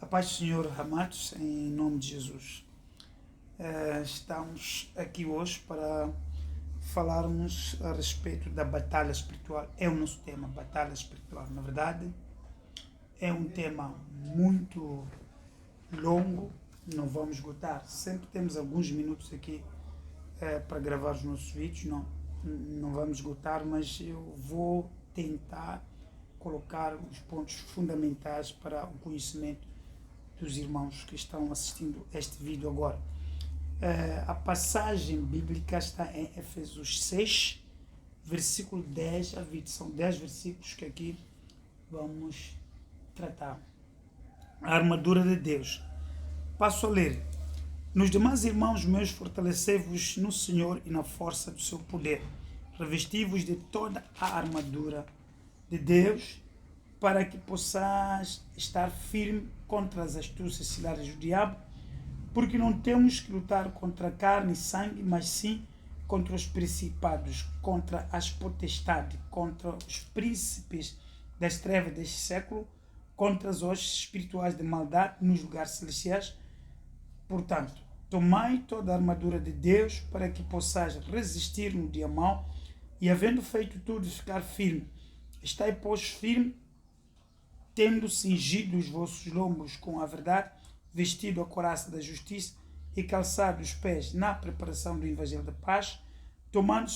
A paz do Senhor, amados, em nome de Jesus. Estamos aqui hoje para falarmos a respeito da batalha espiritual. É o nosso tema, batalha espiritual. Na verdade, é um tema muito longo, não vamos esgotar. Sempre temos alguns minutos aqui para gravar os nossos vídeos, não vamos esgotar, mas eu vou tentar colocar os pontos fundamentais para o conhecimento dos irmãos que estão assistindo este vídeo agora. A passagem bíblica está em Efésios 6, versículo 10 a 20. São 10 versículos que aqui vamos tratar. A armadura de Deus. Passo a ler. Nos demais irmãos meus, fortalecei-vos no Senhor e na força do seu poder. Revesti-vos de toda a armadura de Deus, para que possais estar firme contra as astúcias ciladas do diabo, porque não temos que lutar contra carne e sangue, mas sim contra os principados, contra as potestades, contra os príncipes das trevas deste século, contra os hostes espirituais de maldade nos lugares celestiais. Portanto, tomai toda a armadura de Deus para que possais resistir no dia mau e, havendo feito tudo, ficar firme. Estai, pois, firme, tendo cingido os vossos lombos com a verdade, vestido a couraça da justiça e calçado os pés na preparação do evangelho da paz, tomando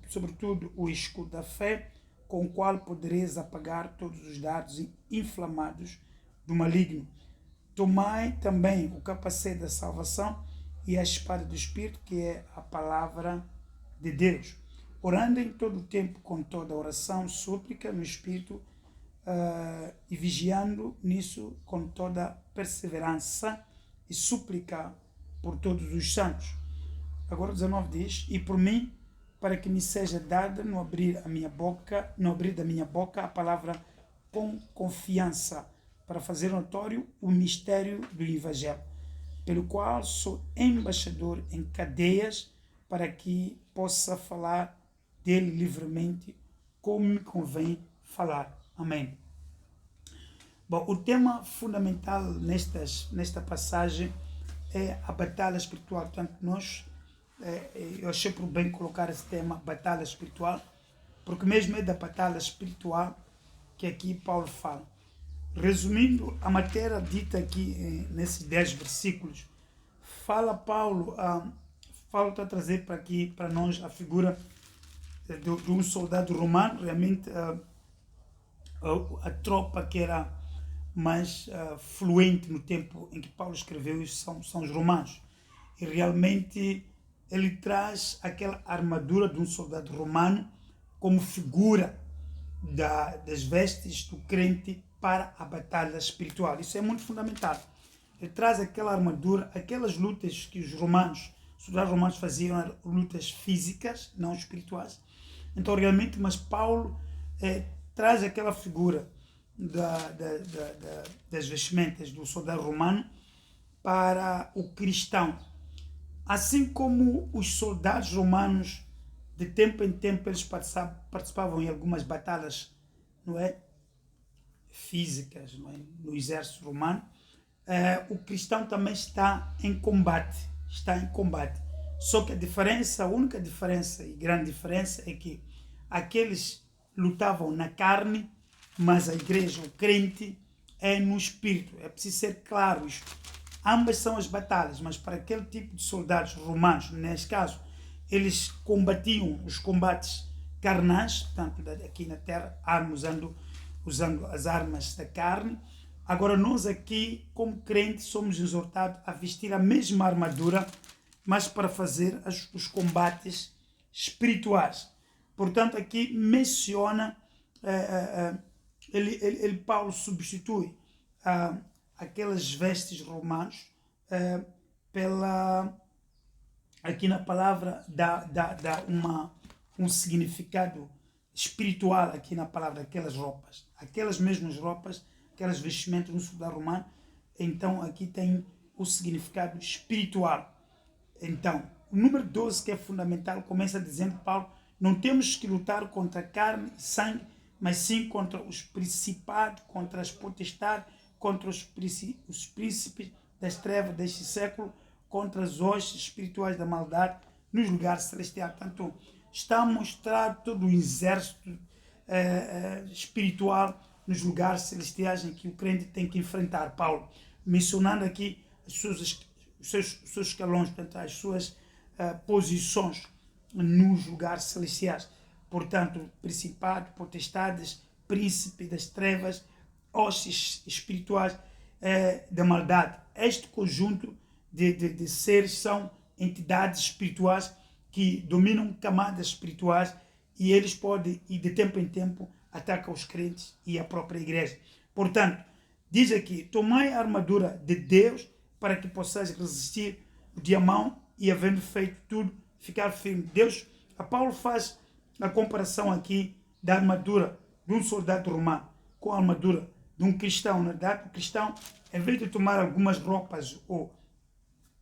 sobretudo o escudo da fé, com o qual podereis apagar todos os dardos inflamados do maligno. Tomai também o capacete da salvação e a espada do Espírito, que é a palavra de Deus, orando em todo o tempo com toda oração, súplica no Espírito, e vigiando nisso com toda perseverança e súplica por todos os santos. Agora 19 diz: e por mim, para que me seja dada no abrir da minha boca a palavra com confiança, para fazer notório o mistério do Evangelho, pelo qual sou embaixador em cadeias, para que possa falar dele livremente, como me convém falar. Amém. Bom, o tema fundamental nesta passagem é a batalha espiritual. Portanto, eu achei por bem colocar esse tema, batalha espiritual, porque mesmo é da batalha espiritual que aqui Paulo fala. Resumindo a matéria dita aqui nesses 10 versículos, Paulo está a trazer para nós a figura de um soldado romano. Realmente a tropa que era mais fluente no tempo em que Paulo escreveu isso são os romanos. E realmente ele traz aquela armadura de um soldado romano como figura das vestes do crente para a batalha espiritual. Isso é muito fundamental. Ele traz aquela armadura, aquelas lutas que os soldados romanos faziam, eram lutas físicas, não espirituais. Então realmente, mas Paulo traz aquela figura das vestimentas do soldado romano para o cristão. Assim como os soldados romanos, de tempo em tempo, eles participavam em algumas batalhas, não é, físicas, não é, no exército romano, o cristão também está em combate. Só que a única diferença e grande diferença é que aqueles lutavam na carne, mas a igreja, o crente, é no espírito. É preciso ser claro isto. Ambas são as batalhas, mas para aquele tipo de soldados romanos, neste caso, eles combatiam os combates carnais, portanto, aqui na terra, usando as armas da carne. Agora nós aqui, como crentes, somos exortados a vestir a mesma armadura, mas para fazer os combates espirituais. Portanto, aqui menciona, Paulo substitui aquelas vestes romanas aqui na palavra dá um significado espiritual aqui na palavra, aquelas roupas. Aquelas mesmas roupas, aquelas vestimentas no soldado romano, então aqui tem o significado espiritual. Então, o número 12, que é fundamental, começa dizendo Paulo: não temos que lutar contra carne e sangue, mas sim contra os principados, contra as potestades, contra os príncipes das trevas deste século, contra as hostes espirituais da maldade nos lugares celestiais. Portanto, está a mostrar todo o exército espiritual nos lugares celestiais em que o crente tem que enfrentar. Paulo, mencionando aqui os seus escalões, portanto, as suas posições nos lugares celestiais. Portanto, principado, potestades, príncipe das trevas, hostes espirituais da maldade. Este conjunto de seres são entidades espirituais que dominam camadas espirituais e eles podem, e de tempo em tempo, atacam os crentes e a própria igreja. Portanto, diz aqui, tomai a armadura de Deus para que possais resistir o dia mau e, havendo feito tudo, ficar firme. A Paulo faz a comparação aqui da armadura de um soldado romano com a armadura de um cristão. Na verdade, o cristão, em vez de tomar algumas roupas ou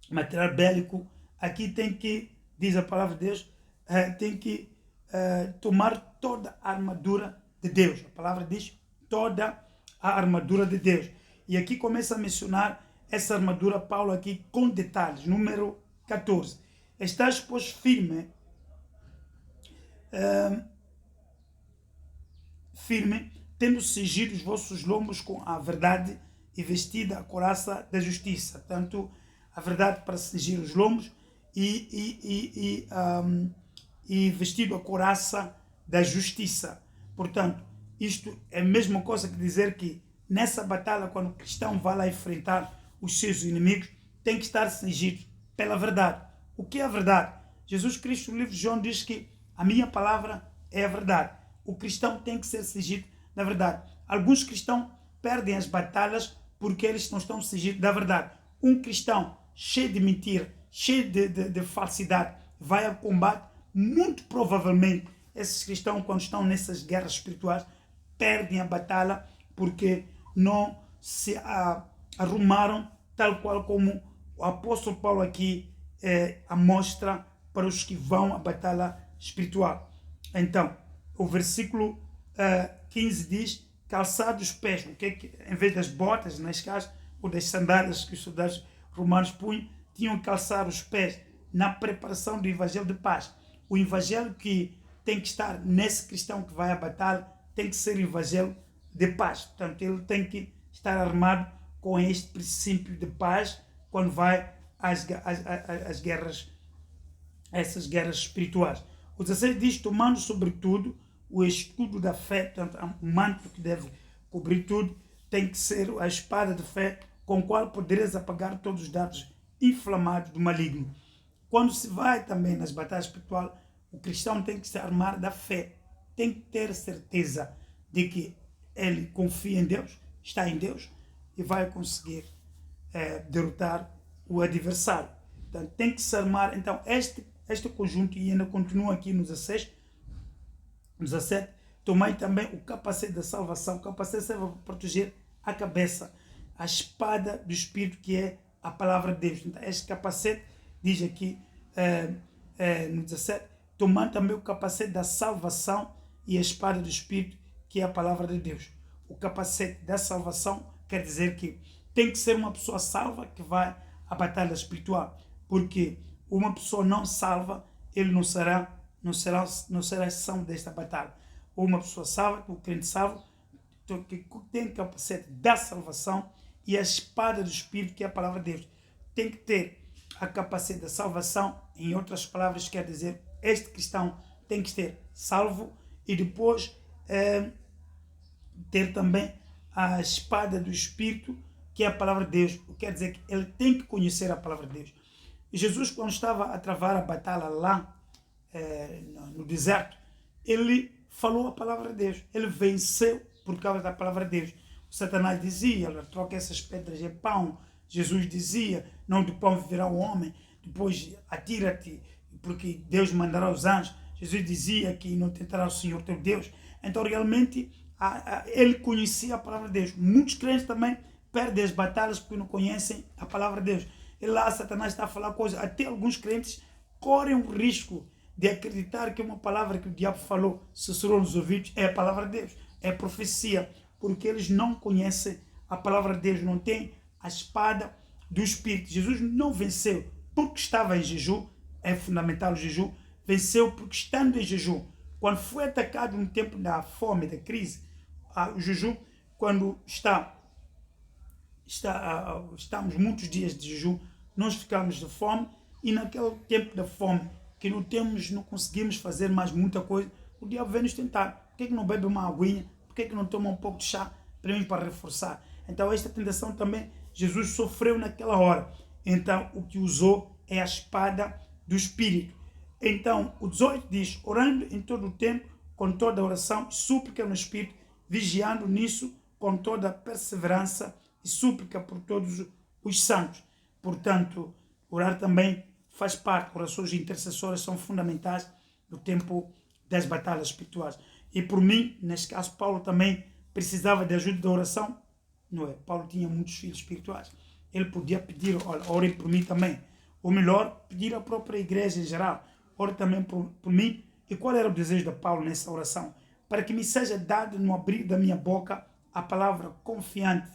material bélico, aqui tem que, diz a palavra de Deus, tem que tomar toda a armadura de Deus. A palavra diz toda a armadura de Deus. E aqui começa a mencionar essa armadura, Paulo, aqui com detalhes. Número 14. Estás, pois, firme, tendo cingido os vossos lombos com a verdade e vestida a couraça da justiça. Tanto a verdade para cingir os lombos e vestido a couraça da justiça. Portanto, isto é a mesma coisa que dizer que nessa batalha, quando o cristão vai lá enfrentar os seus inimigos, tem que estar cingido pela verdade. O que é a verdade? Jesus Cristo, no livro de João, diz que a minha palavra é a verdade. O cristão tem que ser cingido da verdade. Alguns cristãos perdem as batalhas porque eles não estão cingidos da verdade. Um cristão cheio de mentira, cheio de falsidade, vai ao combate. Muito provavelmente, esses cristãos, quando estão nessas guerras espirituais, perdem a batalha porque não se arrumaram tal qual como o apóstolo Paulo aqui mostra para os que vão à batalha espiritual. Então, o versículo 15 diz, calçados os pés, o que é que, em vez das botas, nas casas, ou das sandálias que os soldados romanos punham, tinham que calçar os pés na preparação do evangelho de paz. O evangelho que tem que estar nesse cristão que vai à batalha tem que ser o evangelho de paz. Portanto, ele tem que estar armado com este princípio de paz quando vai às guerras, essas guerras espirituais. O 16 diz, tomando sobretudo o escudo da fé, portanto, o manto que deve cobrir tudo, tem que ser a espada de fé com a qual poderes apagar todos os dardos inflamados do maligno. Quando se vai também nas batalhas espirituais, o cristão tem que se armar da fé, tem que ter certeza de que ele confia em Deus, está em Deus e vai conseguir derrotar o adversário. Então, tem que se armar. Então, este conjunto, e ainda continua aqui no 16, 17, tomai também o capacete da salvação. O capacete serve para proteger a cabeça, a espada do Espírito, que é a palavra de Deus. Então, este capacete, diz aqui no 17, tomando também o capacete da salvação e a espada do Espírito, que é a palavra de Deus. O capacete da salvação quer dizer que tem que ser uma pessoa salva que vai à batalha espiritual, porque uma pessoa não salva, ele não será ação desta batalha. Ou uma pessoa salva, o crente salvo, que tem o capacete da salvação e a espada do Espírito, que é a palavra de Deus. Tem que ter a capacete da salvação, em outras palavras, quer dizer, este cristão tem que ser salvo e depois ter também a espada do Espírito, que é a palavra de Deus. Quer dizer que ele tem que conhecer a palavra de Deus. E Jesus, quando estava a travar a batalha lá no deserto, ele falou a palavra de Deus. Ele venceu por causa da palavra de Deus. O Satanás dizia, troca essas pedras em pão. Jesus dizia, não de pão viverá o homem. Depois, atira-te, porque Deus mandará os anjos. Jesus dizia que não tentará o Senhor teu Deus. Então, realmente, ele conhecia a palavra de Deus. Muitos crentes também perdem as batalhas porque não conhecem a palavra de Deus. E lá, Satanás está a falar coisas. Até alguns crentes correm o risco de acreditar que uma palavra que o diabo falou, sussurrou nos ouvidos, é a palavra de Deus, é a profecia, porque eles não conhecem a palavra de Deus, não tem a espada do Espírito. Jesus não venceu porque estava em jejum, é fundamental o jejum, venceu porque estando em jejum. Quando foi atacado no tempo da fome, da crise, o jejum, quando estamos muitos dias de jejum, nós ficamos de fome, e naquele tempo da fome, que não conseguimos fazer mais muita coisa, o diabo vem nos tentar. Por que não bebe uma aguinha? Por que não toma um pouco de chá para reforçar? Então esta tentação também Jesus sofreu naquela hora. Então o que usou é a espada do Espírito. Então o 18 diz, orando em todo o tempo, com toda oração e súplica no Espírito, vigiando nisso com toda perseverança e súplica por todos os santos. Portanto, orar também faz parte, orações intercessoras são fundamentais no tempo das batalhas espirituais. E por mim, neste caso, Paulo também precisava de ajuda da oração, não é? Paulo tinha muitos filhos espirituais. Ele podia pedir, olha, orem por mim também. Ou melhor, pedir à própria igreja em geral, ore também por mim. E qual era o desejo de Paulo nessa oração? Para que me seja dado no abrir da minha boca a palavra confiante,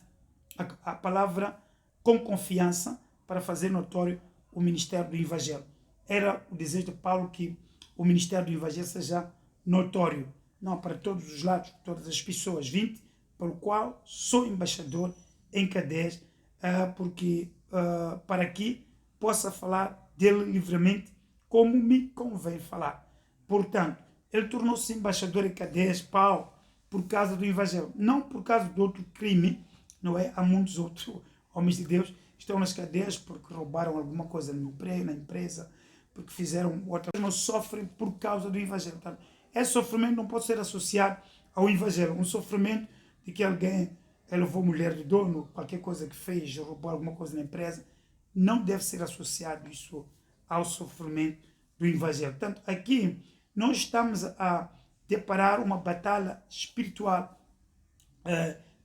a palavra com confiança, para fazer notório o ministério do Evangelho. Era o desejo de Paulo que o ministério do Evangelho seja notório, não para todos os lados, todas as pessoas. 20, pelo qual sou embaixador em Cadés, para que possa falar dele livremente, como me convém falar. Portanto, ele tornou-se embaixador em Cadés, Paulo, por causa do Evangelho, não por causa de outro crime, não é? Há muitos outros homens de Deus que estão nas cadeias porque roubaram alguma coisa na empresa, porque fizeram outra coisa, mas sofrem por causa do Evangelho. Portanto, esse sofrimento não pode ser associado ao Evangelho. Um sofrimento de que alguém levou mulher do dono, qualquer coisa que fez, roubou alguma coisa na empresa, não deve ser associado isso ao sofrimento do Evangelho. Portanto, aqui nós estamos a deparar uma batalha espiritual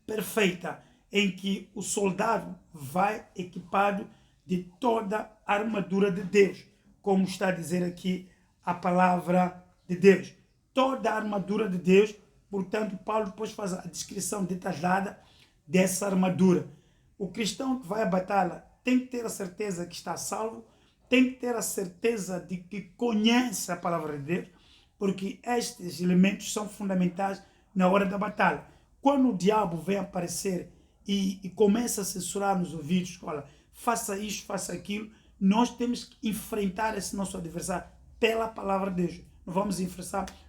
perfeita, em que o soldado vai equipado de toda a armadura de Deus, como está a dizer aqui a palavra de Deus. Toda a armadura de Deus, portanto, Paulo depois faz a descrição detalhada dessa armadura. O cristão que vai à batalha tem que ter a certeza que está salvo, tem que ter a certeza de que conhece a palavra de Deus, porque estes elementos são fundamentais na hora da batalha. Quando o diabo vem aparecer e começa a censurar nos ouvidos, olha, faça isto, faça aquilo, nós temos que enfrentar esse nosso adversário pela palavra de Deus. Não vamos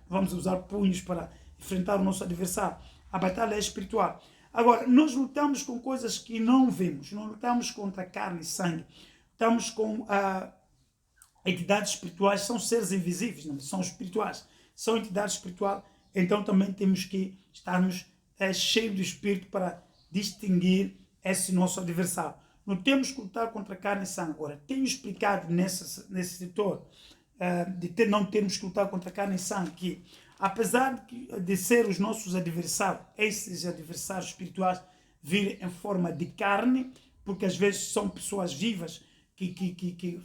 vamos usar punhos para enfrentar o nosso adversário. A batalha é espiritual. Agora, nós lutamos com coisas que não vemos, não lutamos contra carne e sangue, estamos com entidades espirituais, são seres invisíveis, não são espirituais, são entidades espirituais, então também temos que estarmos cheios do Espírito para distinguir esse nosso adversário. Não temos que lutar contra carne e sangue. Agora, tenho explicado nesse setor não termos que lutar contra carne e sangue, que apesar de ser os nossos adversários, esses adversários espirituais virem em forma de carne, porque às vezes são pessoas vivas que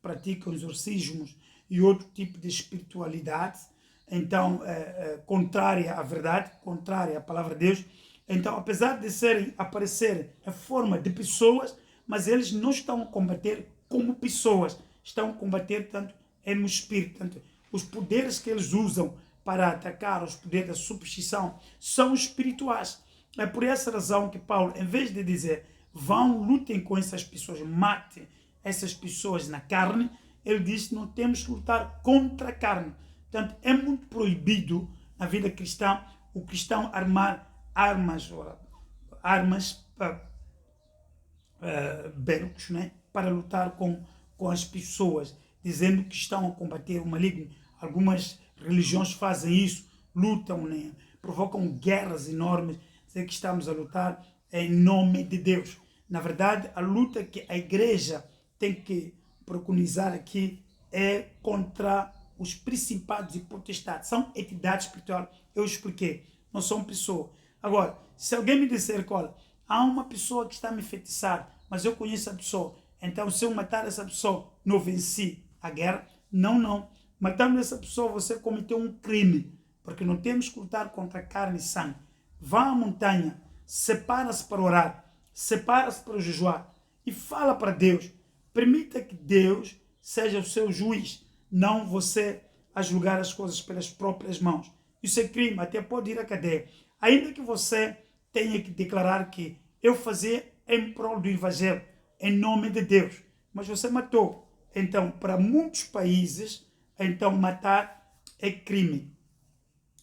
praticam exorcismos e outro tipo de espiritualidade, então contrária à verdade, contrária à palavra de Deus. Então, apesar de aparecerem em forma de pessoas, mas eles não estão a combater como pessoas, estão a combater tanto no espírito. Tanto, os poderes que eles usam para atacar, os poderes da superstição, são espirituais. É por essa razão que Paulo, em vez de dizer vão, lutem com essas pessoas, matem essas pessoas na carne, ele diz que não temos que lutar contra a carne. Portanto, é muito proibido na vida cristã o cristão armar armas bélicos, né, para lutar com as pessoas, dizendo que estão a combater o maligno. Algumas religiões fazem isso, lutam, né, provocam guerras enormes, dizendo que estamos a lutar em nome de Deus. Na verdade, a luta que a igreja tem que preconizar aqui é contra os principados e potestades. São entidades espirituais. Eu expliquei, não são pessoas. Agora, se alguém me disser que, olha, há uma pessoa que está me enfeitiçar, mas eu conheço a pessoa, então se eu matar essa pessoa, não venci a guerra. Não. Matando essa pessoa, você cometeu um crime, porque não temos que lutar contra carne e sangue. Vá à montanha, separa-se para orar, separa-se para jejuar e fala para Deus. Permita que Deus seja o seu juiz, não você a julgar as coisas pelas próprias mãos. Isso é crime, até pode ir à cadeia. Ainda que você tenha que declarar que eu fazia em prol do Evangelho, em nome de Deus, mas você matou. Então, para muitos países, então matar é crime.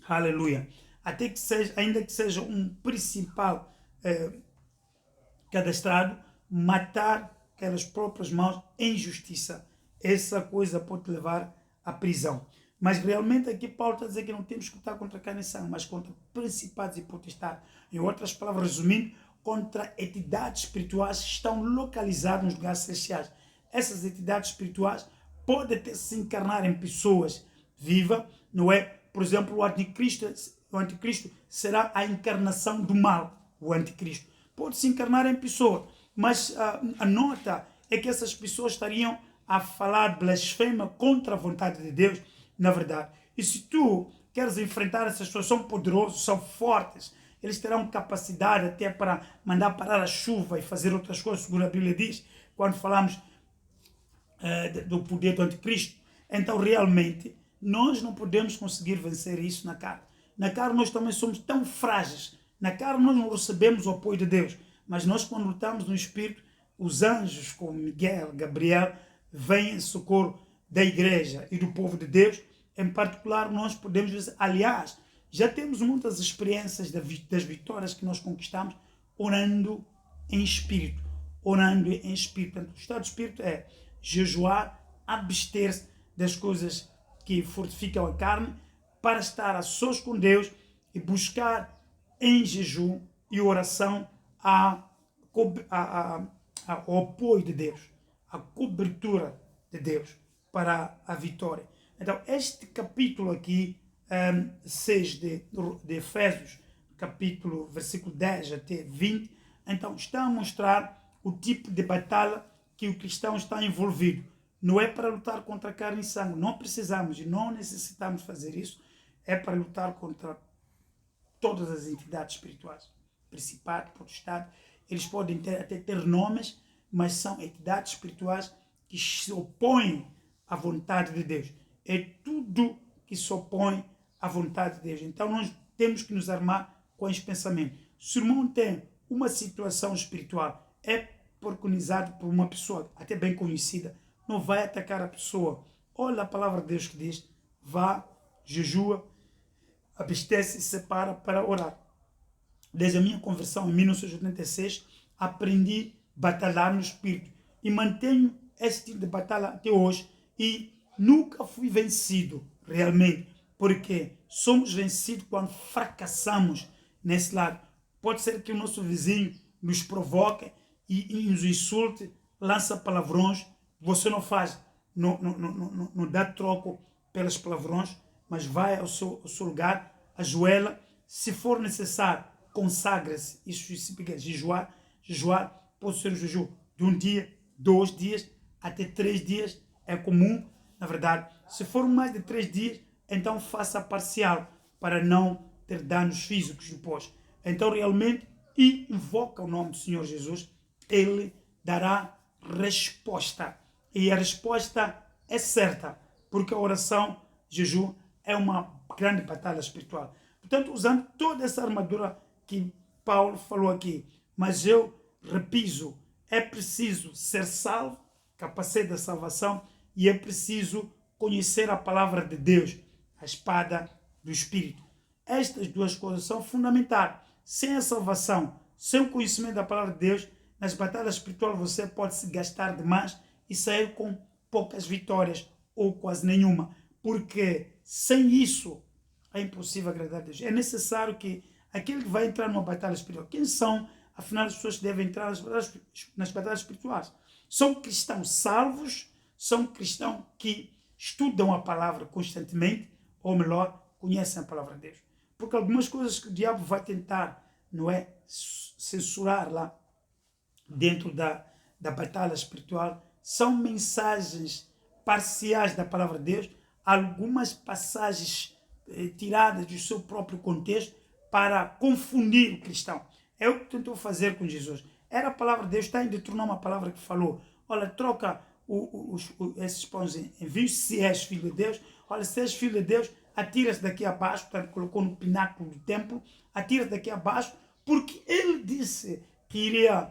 Aleluia. Até que seja, ainda que seja um principal cadastrado, matar pelas próprias mãos em justiça. Essa coisa pode levar à prisão. Mas realmente aqui Paulo está a dizer que não temos que lutar contra carne e sangue, mas contra principados e potestades. Em outras palavras, resumindo, contra entidades espirituais que estão localizadas nos lugares celestiais. Essas entidades espirituais podem até se encarnar em pessoas vivas, não é? Por exemplo, o anticristo será a encarnação do mal, o anticristo. Pode se encarnar em pessoas, mas a nota é que essas pessoas estariam a falar blasfema contra a vontade de Deus, na verdade. E se tu queres enfrentar essas pessoas, são poderosos, são fortes, eles terão capacidade até para mandar parar a chuva e fazer outras coisas, segundo a Bíblia diz, quando falamos do poder do anticristo. Então, realmente, nós não podemos conseguir vencer isso na carne. Na carne nós também somos tão frágeis. Na carne nós não recebemos o apoio de Deus. Mas nós, quando lutamos no Espírito, os anjos como Miguel, Gabriel, vêm em socorro da igreja e do povo de Deus. Em particular, nós podemos dizer, aliás, já temos muitas experiências das vitórias que nós conquistamos orando em Espírito. Orando em Espírito. Portanto, o estado de Espírito é jejuar, abster-se das coisas que fortificam a carne, para estar a sós com Deus e buscar em jejum e oração o apoio de Deus, a cobertura de Deus para a vitória. Então, este capítulo aqui, 6 de Efésios, capítulo, versículo 10 até 20, então está a mostrar o tipo de batalha que o cristão está envolvido. Não é para lutar contra carne e sangue. Não precisamos e não necessitamos fazer isso. É para lutar contra todas as entidades espirituais. Principado, potestade. Eles podem até ter nomes, mas são entidades espirituais que se opõem à vontade de Deus. É tudo que se opõe à vontade de Deus. Então nós temos que nos armar com esse pensamento. Se o irmão tem uma situação espiritual, é preconizado por uma pessoa até bem conhecida, não vai atacar a pessoa. Olha a palavra de Deus que diz, vá, jejua, abstece e separa para orar. Desde a minha conversão em 1986, aprendi a batalhar no Espírito e mantenho esse tipo de batalha até hoje e nunca fui vencido realmente, porque somos vencidos quando fracassamos nesse lado. Pode ser que o nosso vizinho nos provoque e nos insulte, lança palavrões, você não faz, não dá troco pelas palavrões, mas vai ao seu lugar, ajoelha, se for necessário, consagra-se. Isso significa jejuar. Jejuar pode ser um jejum de 1 dia, 2 dias, até 3 dias, é comum, na verdade. Se for mais de 3 dias, então faça parcial, para não ter danos físicos depois. Então, realmente, e invoca o nome do Senhor Jesus, Ele dará resposta. E a resposta é certa, porque a oração, jejum, é uma grande batalha espiritual. Portanto, usando toda essa armadura que Paulo falou aqui, mas eu repiso, é preciso ser salvo, capacete da salvação, e é preciso conhecer a palavra de Deus, a espada do Espírito. Estas duas coisas são fundamentais. Sem a salvação, sem o conhecimento da palavra de Deus, nas batalhas espirituais você pode se gastar demais e sair com poucas vitórias ou quase nenhuma, porque sem isso é impossível agradar a Deus. É necessário que aquele que vai entrar numa batalha espiritual, quem são, afinal, as pessoas que devem entrar nas batalhas espirituais? São cristãos salvos, são cristãos que estudam a palavra constantemente, ou melhor, conhecem a palavra de Deus. Porque algumas coisas que o diabo vai tentar, não é, censurar lá dentro da batalha espiritual, são mensagens parciais da palavra de Deus, algumas passagens tiradas do seu próprio contexto para confundir o cristão. É o que tentou fazer com Jesus. Era a palavra de Deus, está em Deuteronômio a palavra que falou. Olha, troca esses pães em vinho, se és filho de Deus. Olha, se és filho de Deus, atira-se daqui abaixo, portanto, colocou no pináculo do templo, atira-se daqui abaixo, porque ele disse que iria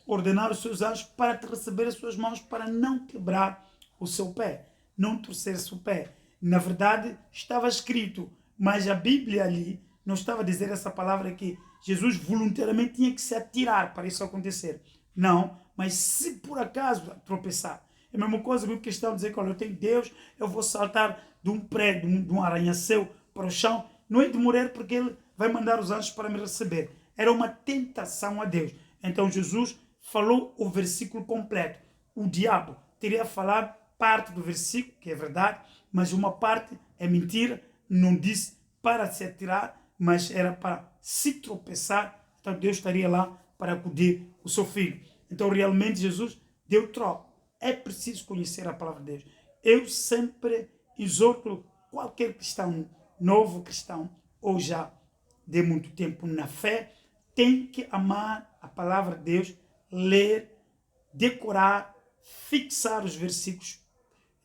ordenar os seus anjos para te receber as suas mãos, para não quebrar o seu pé, não torcer-se o pé. Na verdade, estava escrito, mas a Bíblia ali não estava a dizer essa palavra que Jesus voluntariamente tinha que se atirar para isso acontecer. Não, mas se por acaso tropeçar, é a mesma coisa que o cristão dizer que olha, eu tenho Deus, eu vou saltar de um prédio, de um arranha-céu para o chão, não é de morrer porque ele vai mandar os anjos para me receber. Era uma tentação a Deus. Então Jesus falou o versículo completo. O diabo teria falado parte do versículo, que é verdade, mas uma parte é mentira, não disse para se atirar, mas era para se tropeçar. Então Deus estaria lá para acudir o seu filho. Então realmente Jesus deu troco. É preciso conhecer a palavra de Deus. Eu sempre exorto qualquer cristão, novo cristão, ou já de muito tempo na fé, tem que amar a palavra de Deus, ler, decorar, fixar os versículos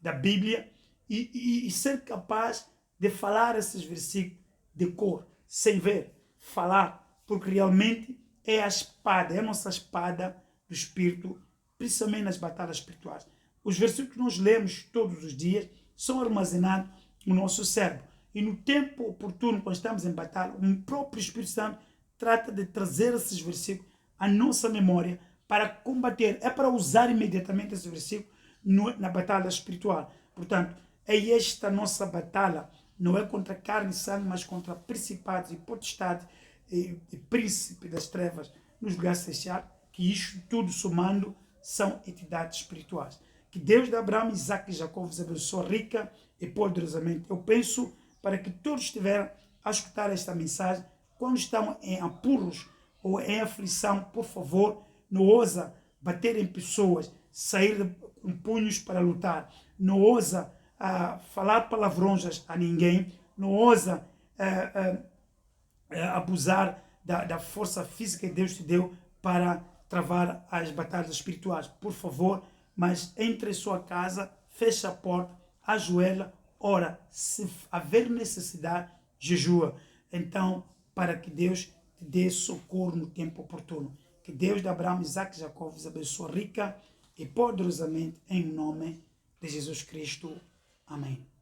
da Bíblia e ser capaz de falar esses versículos de cor, sem ver, falar, porque realmente é a espada, é a nossa espada do Espírito, principalmente nas batalhas espirituais. Os versículos que nós lemos todos os dias são armazenados no nosso cérebro. E no tempo oportuno, quando estamos em batalha, o próprio Espírito Santo trata de trazer esses versículos à nossa memória para combater, é para usar imediatamente esses versículos na batalha espiritual. Portanto, é esta nossa batalha, não é contra carne e sangue, mas contra principados e potestades e príncipes das trevas nos lugares celestiais, que isto tudo somando são entidades espirituais. Que Deus de Abraão, Isaac e Jacó vos abençoe rica e poderosamente. Eu penso para que todos estiverem a escutar esta mensagem, quando estão em apuros ou em aflição, por favor, não ousa bater em pessoas, sair com punhos para lutar, não ousa falar palavrões a ninguém, não ousa abusar da força física que Deus te deu para travar as batalhas espirituais. Por favor, mas entre em sua casa, feche a porta, ajoelha, ora, se haver necessidade, jejua. Então, para que Deus te dê socorro no tempo oportuno. Que Deus de Abraão, Isaac e Jacó vos abençoe rica e poderosamente em nome de Jesus Cristo. Amém.